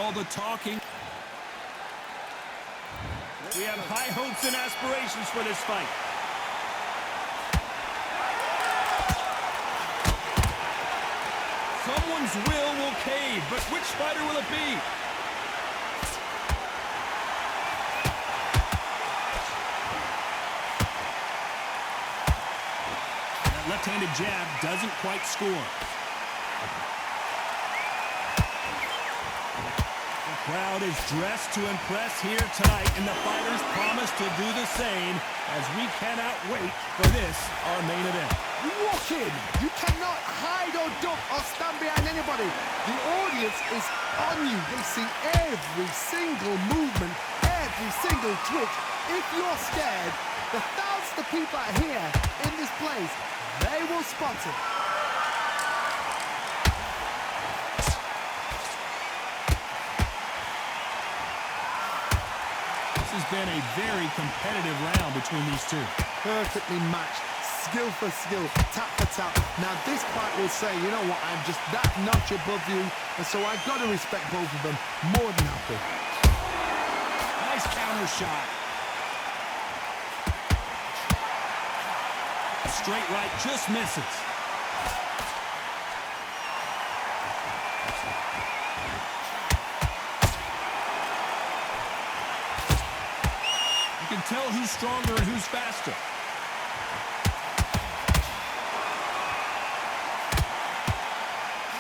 all the talking. We have high hopes and aspirations for this fight. Someone's will cave, but which fighter will it be? That left-handed jab doesn't quite score. The crowd is dressed to impress here tonight, and the fighters promise to do the same as we cannot wait for this, our main event. You walk in, you cannot hide or duck or stand behind anybody. The audience is on you. They see every single movement, every single twitch. If you're scared, the thousands of people out here in this place, they will spot it. This has been a very competitive round between these two. Perfectly matched, skill for skill, tap for tap. Now this fight will say, you know what, I'm just that notch above you, and so I got to respect both of them more than happy. Nice counter shot. A straight right just misses. You can tell who's stronger and who's faster.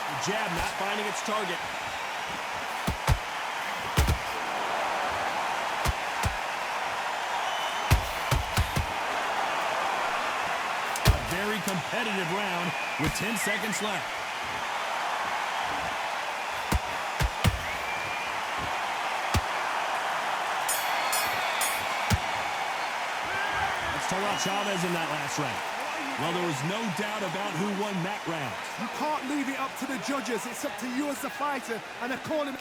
The jab not finding its target. A very competitive round with 10 seconds left. Let's talk about Chavez in that last round. Well, there was no doubt about who won that round. You can't leave it up to the judges. It's up to you as the fighter and a corner.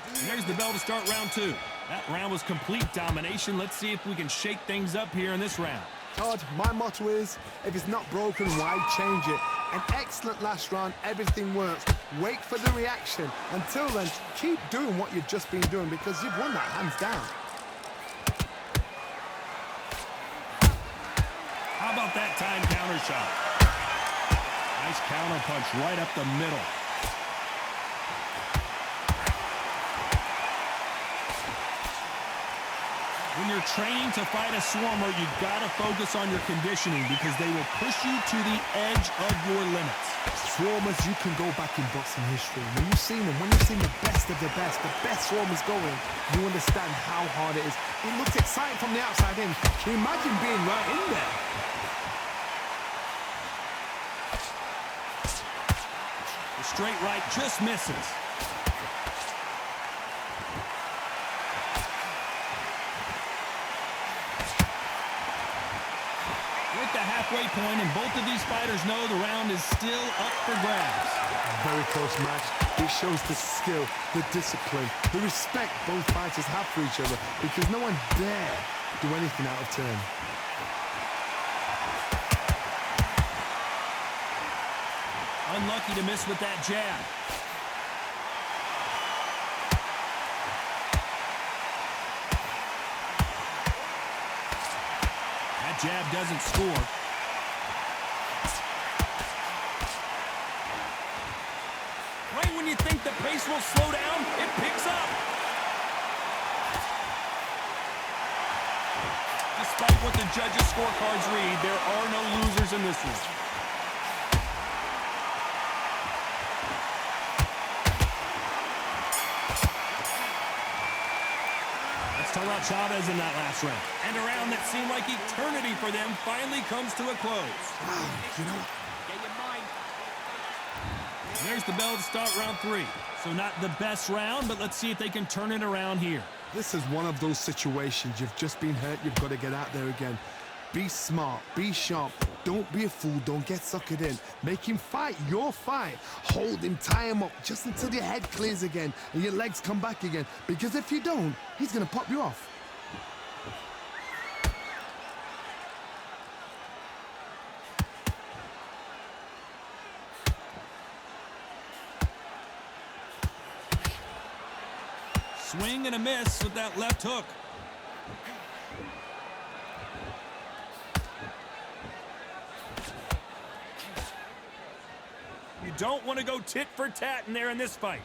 And there's the bell to start round two. That round was complete domination. Let's see if we can shake things up here in this round. Todd, my motto is, if it's not broken, why change it? An excellent last round, everything works. Wait for the reaction. Until then, keep doing what you've just been doing because you've won that hands down. How about that time counter shot? Nice counter punch right up the middle. When you're training to fight a swarmer, you've got to focus on your conditioning because they will push you to the edge of your limits. Swarmers, you can go back in boxing history. When you've seen them, when you've seen the best swarmers going, you understand how hard it is. It looks exciting from the outside in. Can you imagine being right in there? The straight right just misses. The halfway point, and both of these fighters know the round is still up for grabs. Very close match. It shows the skill, the discipline, the respect both fighters have for each other because no one dare do anything out of turn. Unlucky to miss with that jab. Jab doesn't score. Right when you think the pace will slow down, it picks up. Despite what the judges' scorecards read, there are no losers in this one. Talk about Chavez in that last round. And a round that seemed like eternity for them finally comes to a close. Wow, you know. There's the bell to start round three. So not the best round, but let's see if they can turn it around here. This is one of those situations. You've just been hurt. You've got to get out there again. Be smart. Be sharp. Don't be a fool. Don't get suckered in. Make him fight your fight. Hold him, tie him up just until your head clears again and your legs come back again. Because if you don't, he's going to pop you off. Swing and a miss with that left hook. You don't want to go tit for tat in there in this fight.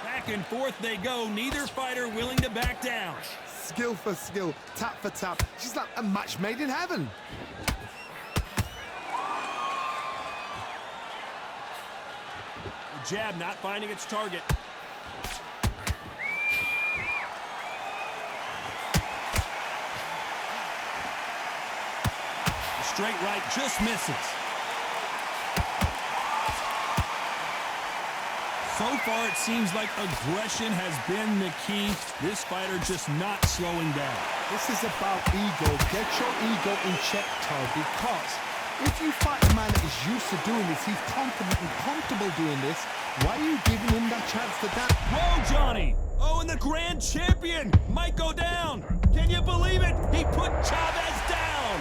Back and forth they go, neither fighter willing to back down. Skill for skill, tap for tap. She's like a match made in heaven. The jab not finding its target. The straight right just misses. So far, it seems like aggression has been the key. This fighter just not slowing down. This is about ego. Get your ego in check, Todd, because if you fight a man that is used to doing this, he's confident and comfortable doing this, why are you giving him that chance to that? Whoa, Johnny! Oh, and the grand champion might go down. Can you believe it? He put Chavez down.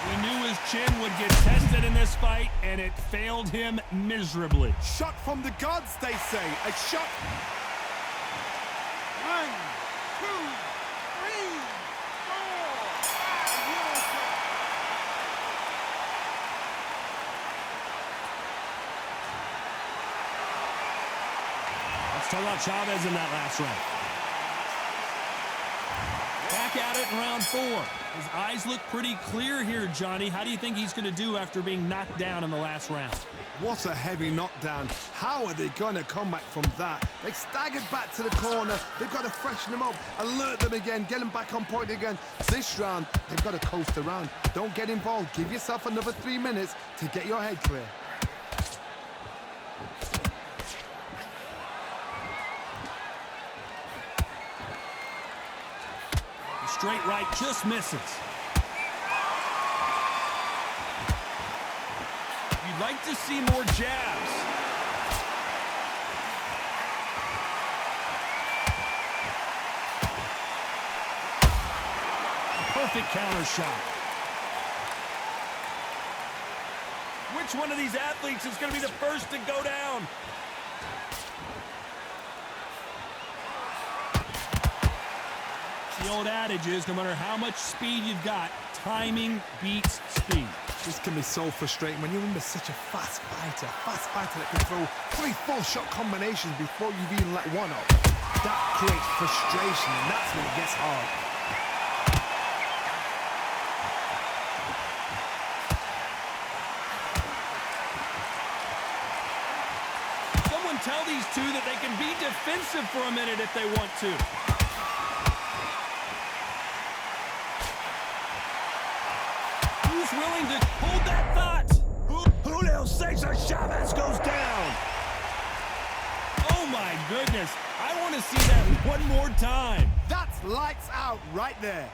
We knew his chin would get tested in this fight, and it failed him miserably. Shot from the gods, they say. A shot. 1, 2, 3, 4. Let's talk about Chavez in that last round. Back at it in round 4. His eyes look pretty clear here, Johnny. How do you think he's going to do after being knocked down in the last round? What a heavy knockdown. How are they going to come back from that? They staggered back to the corner. They've got to freshen them up, alert them again, get them back on point again. This round, they've got to coast around. Don't get involved. Give yourself another 3 minutes to get your head clear. Straight right just misses. You'd like to see more jabs. Perfect counter shot. Which one of these athletes is going to be the first to go down? The old adage is, no matter how much speed you've got, timing beats speed. This can be so frustrating when you're under such a fast fighter that can throw 3 full-shot combinations before you've even let one up. That creates frustration, and that's when it gets hard. Someone tell these two that they can be defensive for a minute if they want to. Who's willing to hold that thought? Julio Cesar Chavez goes down. Oh my goodness. I want to see that one more time. That's lights out right there. 1,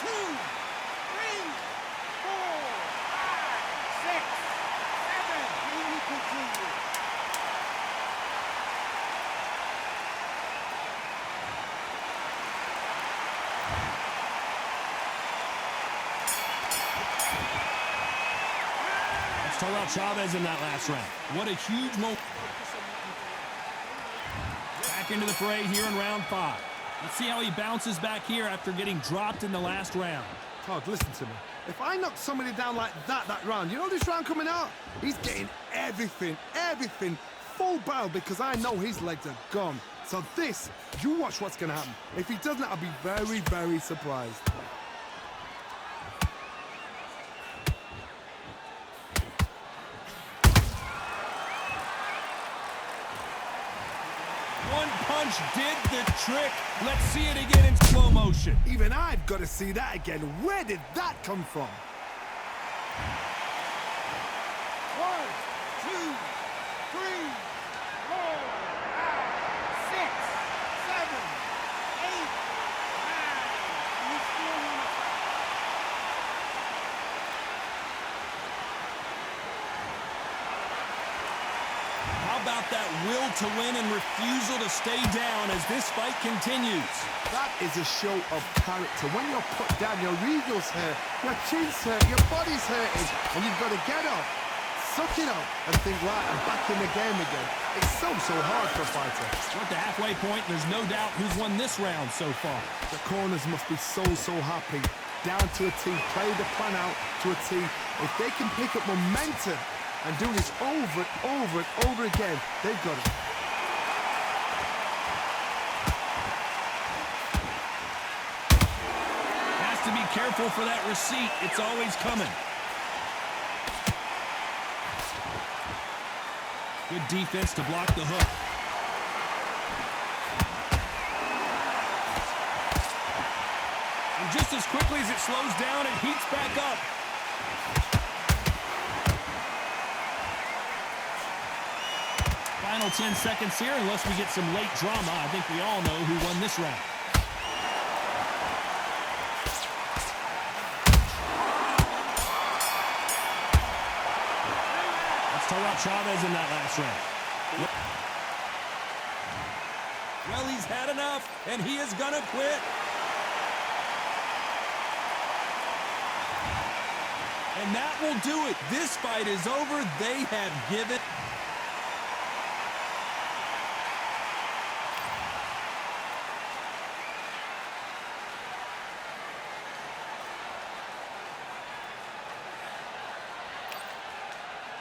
2, 3, 4, 5, 6, 7. Here we continue. Let's talk about Chavez in that last round. What a huge moment. Back into the fray here in round 5. Let's see how he bounces back here after getting dropped in the last round. Todd, listen to me. If I knock somebody down like that round, you know this round coming out? He's getting everything, full barrel, because I know his legs are gone. So this, you watch what's going to happen. If he doesn't, I'll be very, very surprised. One punch did the trick. Let's see it again in slow motion. Even I've got to see that again. Where did that come from? 1, 2, 3, 4, 5, 6, 7, 8, 9. He's still on the How about that will to win and refusal to stay down as this fight continues. That is a show of character. When you're put down, your ego's hurt, your chin's hurt, your body's hurting, and you've got to get up, suck it up, and think, right, I'm back in the game again. It's so hard for a fighter. We're at the halfway point. There's no doubt who's won this round so far. The corners must be so happy. Down to a T, play the plan out to a T. If they can pick up momentum and do this over and over again, they've got it. Has to be careful for that receipt. It's always coming. Good defense to block the hook. And just as quickly as it slows down, it heats back up. Final 10 seconds here, unless we get some late drama. I think we all know who won this round. Let's talk about Chavez in that last round. Well, he's had enough, and he is gonna quit. And that will do it. This fight is over. They have given